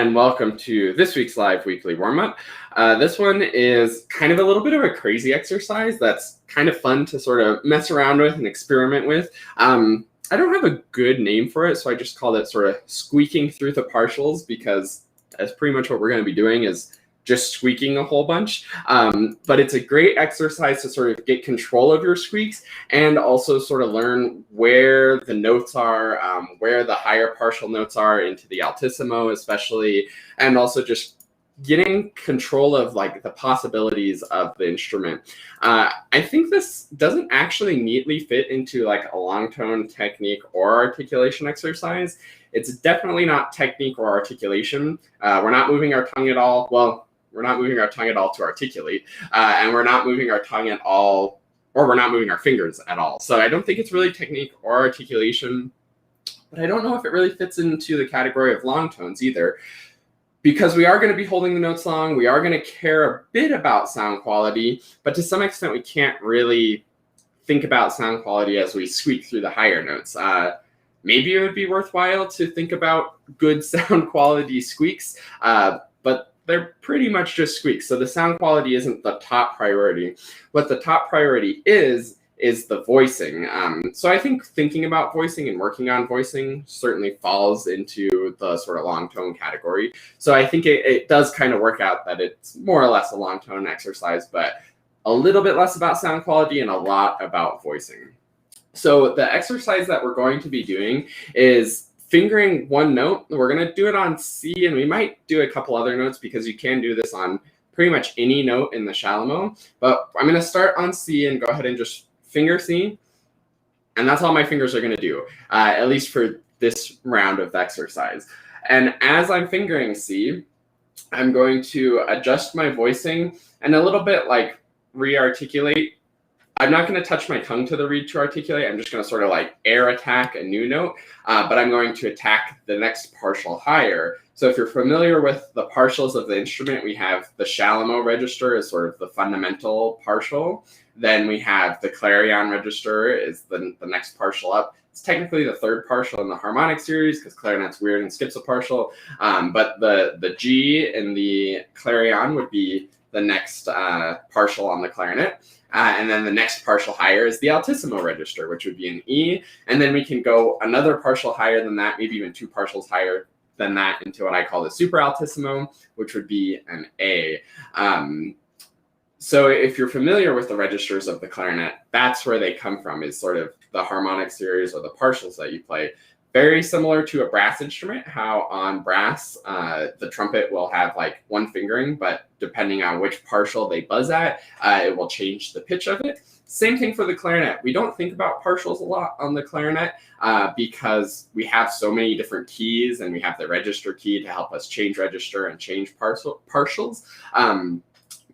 and welcome to this week's live weekly warm-up. This one is kind of a little bit of a crazy exercise that's kind of fun to sort of mess around with and experiment with. I don't have a good name for it, so I just called it sort of squeaking through the partials, because that's pretty much what we're going to be doing, is just squeaking a whole bunch. But it's a great exercise to sort of get control of your squeaks and also sort of learn where the notes are, where the higher partial notes are into the altissimo especially, and also just getting control of like the possibilities of the instrument. I think this doesn't actually neatly fit into like a long tone technique or articulation exercise. It's definitely not technique or articulation. We're not moving our tongue at all. Well, we're not moving our tongue at all to articulate, and we're not moving our tongue at all, or we're not moving our fingers at all. So I don't think it's really technique or articulation, but I don't know if it really fits into the category of long tones either, because we are going to be holding the notes long. We are going to care a bit about sound quality, but to some extent we can't really think about sound quality as we squeak through the higher notes. Maybe it would be worthwhile to think about good sound quality squeaks, but they're pretty much just squeaks. So the sound quality isn't the top priority. What the top priority is the voicing. So I think thinking about voicing and working on voicing certainly falls into the sort of long tone category. So I think it does kind of work out that it's more or less a long tone exercise, but a little bit less about sound quality and a lot about voicing. So the exercise that we're going to be doing is fingering one note. We're going to do it on C, and we might do a couple other notes because you can do this on pretty much any note in the shallow. But I'm going to start on C and go ahead and just finger C. And that's all my fingers are going to do, at least for this round of the exercise. And as I'm fingering C, I'm going to adjust my voicing and a little bit like re-articulate. I'm not going to touch my tongue to the reed to articulate. I'm just going to sort of like air attack a new note, but I'm going to attack the next partial higher. So if you're familiar with the partials of the instrument, we have the shallow register as sort of the fundamental partial. Then we have the clarion register is the next partial up. It's technically the third partial in the harmonic series because clarinet's weird and skips a partial. But the G in the clarion would be the next partial on the clarinet. And then the next partial higher is the altissimo register, which would be an E. And then we can go another partial higher than that, maybe even two partials higher than that, into what I call the super altissimo, which would be an A. So if you're familiar with the registers of the clarinet, that's where they come from, is sort of the harmonic series or the partials that you play. Very similar to a brass instrument, how on brass, the trumpet will have like one fingering, but depending on which partial they buzz at, it will change the pitch of it. Same thing for the clarinet. We don't think about partials a lot on the clarinet because we have so many different keys, and we have the register key to help us change register and change partials.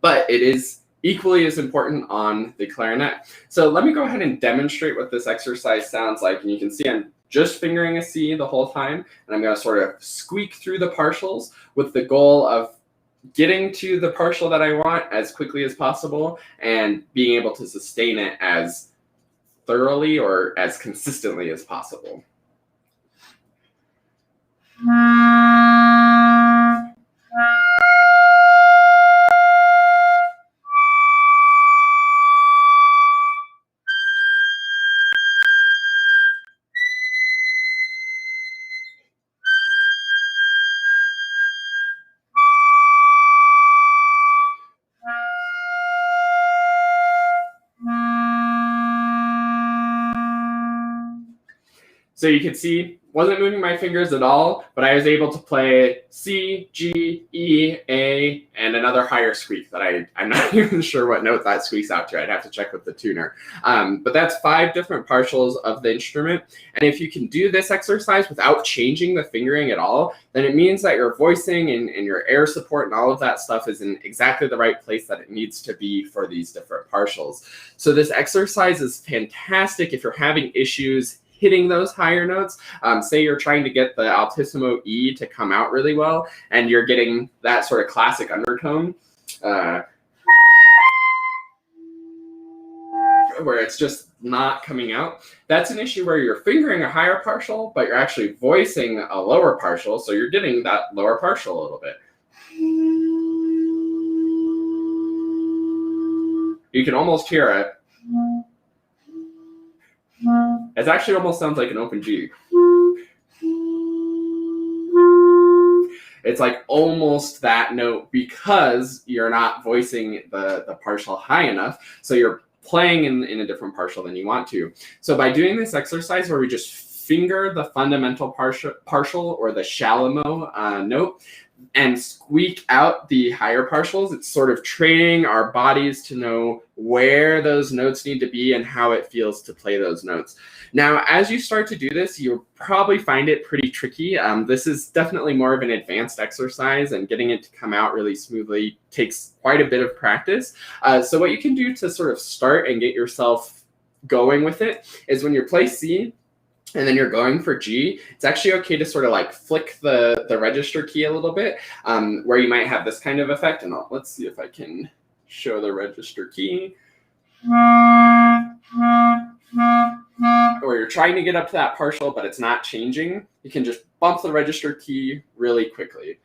But it is equally as important on the clarinet. So let me go ahead and demonstrate what this exercise sounds like. And you can see I'm just fingering a C the whole time, and I'm going to sort of squeak through the partials with the goal of getting to the partial that I want as quickly as possible and being able to sustain it as thoroughly or as consistently as possible. So you can see, wasn't moving my fingers at all, but I was able to play C, G, E, A, and another higher squeak that I'm not even sure what note that squeaks out to. I'd have to check with the tuner. But that's 5 different partials of the instrument. And if you can do this exercise without changing the fingering at all, then it means that your voicing and your air support and all of that stuff is in exactly the right place that it needs to be for these different partials. So this exercise is fantastic if you're having issues hitting those higher notes. Say you're trying to get the altissimo E to come out really well, and you're getting that sort of classic undertone. where it's just not coming out. That's an issue where you're fingering a higher partial, but you're actually voicing a lower partial, so you're getting that lower partial a little bit. You can almost hear it. It actually almost sounds like an open G. It's like almost that note because you're not voicing the partial high enough, so you're playing in a different partial than you want to. So by doing this exercise where we just finger the fundamental partial or the shallow note and squeak out the higher partials, it's sort of training our bodies to know where those notes need to be and how it feels to play those notes. Now, as you start to do this, you'll probably find it pretty tricky. This is definitely more of an advanced exercise, and getting it to come out really smoothly takes quite a bit of practice. So what you can do to sort of start and get yourself going with it is when you play C, and then you're going for G, it's actually okay to sort of like flick the register key a little bit, where you might have this kind of effect. And let's see if I can show the register key. Where you're trying to get up to that partial, but it's not changing. You can just bump the register key really quickly.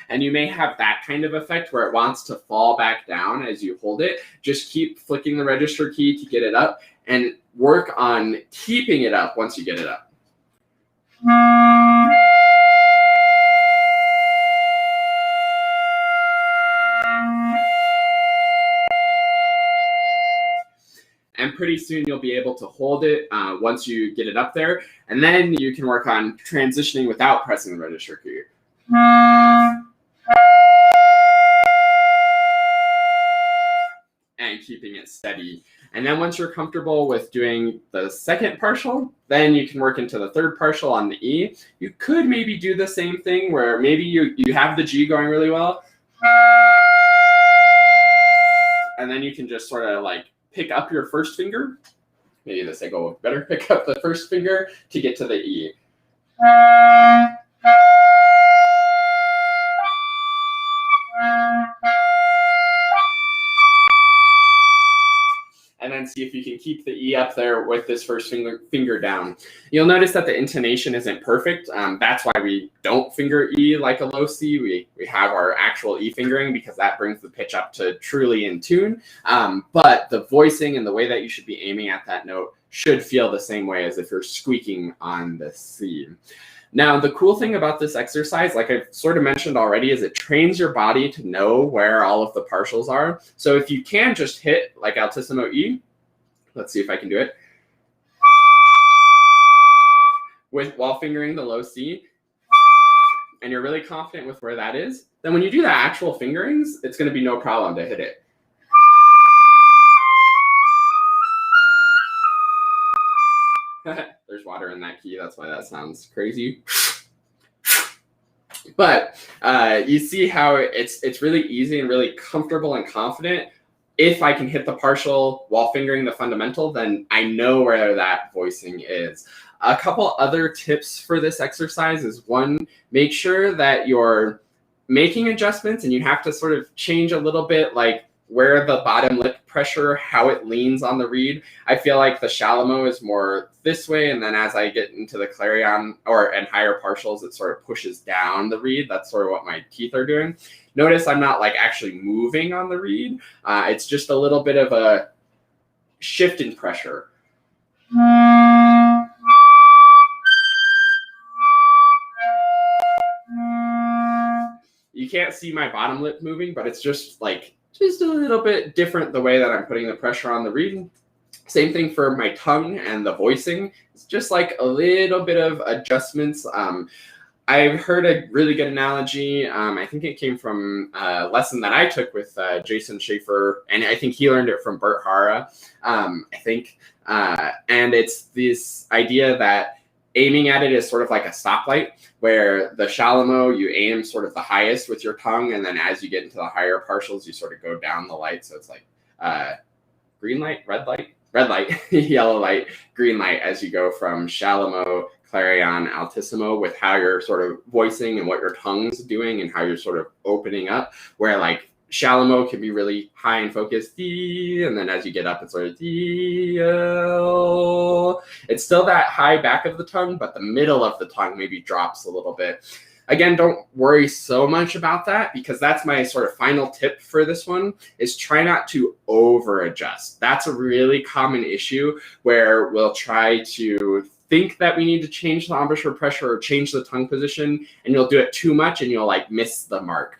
And you may have that kind of effect where it wants to fall back down as you hold it. Just keep flicking the register key to get it up and work on keeping it up once you get it up. And pretty soon you'll be able to hold it once you get it up there. And then you can work on transitioning without pressing the register key. And keeping it steady. And then once you're comfortable with doing the second partial, then you can work into the third partial on the E. You could maybe do the same thing where maybe you have the G going really well. And then you can just sort of like pick up your first finger. Maybe this will go better. Pick up the first finger to get to the E. And then see if you can keep the E up there with this first finger down. You'll notice that the intonation isn't perfect. That's why we don't finger E like a low C. We have our actual E fingering because that brings the pitch up to truly in tune. But the voicing and the way that you should be aiming at that note should feel the same way as if you're squeaking on the C. Now, the cool thing about this exercise, like I've sort of mentioned already, is it trains your body to know where all of the partials are. So if you can just hit like altissimo E, let's see if I can do it, while fingering the low C, and you're really confident with where that is, then when you do the actual fingerings, it's going to be no problem to hit it. There's water in that key, that's why that sounds crazy. But you see how it's really easy and really comfortable and confident. If I can hit the partial while fingering the fundamental, then I know where that voicing is. A couple other tips for this exercise is, one, make sure that you're making adjustments and you have to sort of change a little bit, like where the bottom lip pressure, how it leans on the reed. I feel like the shallow is more this way, and then as I get into the clarion and higher partials, it sort of pushes down the reed. That's sort of what my teeth are doing. Notice I'm not like actually moving on the reed. It's just a little bit of a shift in pressure. You can't see my bottom lip moving, but it's just a little bit different the way that I'm putting the pressure on the reed. Same thing for my tongue and the voicing. It's just like a little bit of adjustments. I've heard a really good analogy. I think it came from a lesson that I took with Jason Schaefer, and I think he learned it from Bert Hara, I think. And it's this idea that aiming at it is sort of like a stoplight, where the shallow you aim sort of the highest with your tongue, and then as you get into the higher partials, you sort of go down the light. So it's like green light, red light, yellow light, green light as you go from shallow clarion, altissimo with how you're sort of voicing and what your tongue's doing and how you're sort of opening up, where like shallow mo can be really high and focused, and then as you get up, it's sort of it's still that high back of the tongue, but the middle of the tongue maybe drops a little bit. Again, don't worry so much about that, because that's my sort of final tip for this one, is try not to over adjust. That's a really common issue where we'll try to think that we need to change the embouchure pressure or change the tongue position, and you'll do it too much and you'll like miss the mark.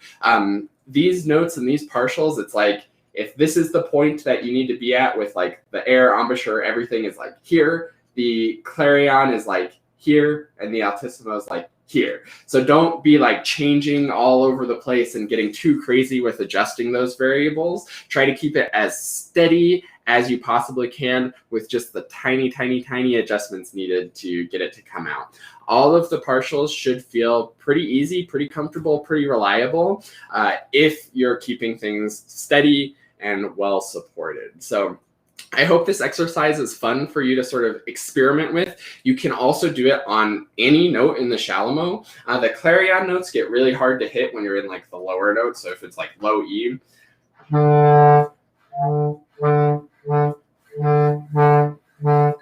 These notes and these partials, it's like, if this is the point that you need to be at with like the air, embouchure, everything is like here, the clarion is like here, and the altissimo is like here. So don't be like changing all over the place and getting too crazy with adjusting those variables. Try to keep it as steady as you possibly can with just the tiny, tiny, tiny adjustments needed to get it to come out. All of the partials should feel pretty easy, pretty comfortable, pretty reliable if you're keeping things steady and well supported. So I hope this exercise is fun for you to sort of experiment with. You can also do it on any note in the shallow mo. The clarion notes get really hard to hit when you're in like the lower notes. So if it's like low E,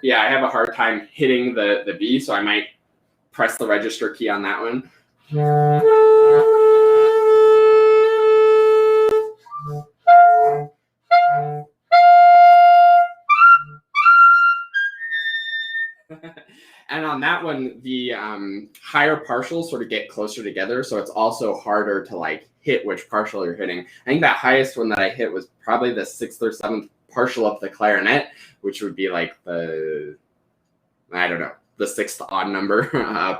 yeah, I have a hard time hitting the B, so I might press the register key on that one. And on that one, the higher partials sort of get closer together, so it's also harder to like hit which partial you're hitting. I think that highest one that I hit was probably the 6th or 7th partial of the clarinet, which would be like the, I don't know, the 6th odd number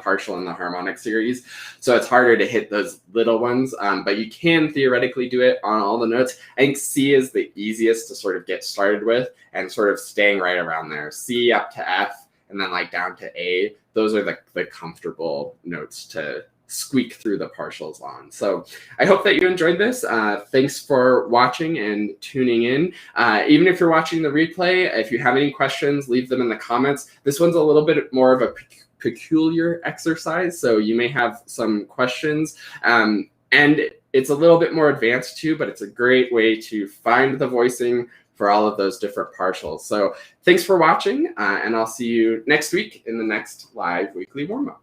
partial in the harmonic series. So it's harder to hit those little ones, but you can theoretically do it on all the notes. I think C is the easiest to sort of get started with, and sort of staying right around there. C up to F, and then like down to A. Those are the comfortable notes to squeak through the partials on. So I hope that you enjoyed this. Thanks for watching and tuning in. Even if you're watching the replay, if you have any questions, leave them in the comments. This one's a little bit more of a peculiar exercise, so you may have some questions. And it's a little bit more advanced too, but it's a great way to find the voicing for all of those different partials. So thanks for watching, and I'll see you next week in the next live weekly warm-up.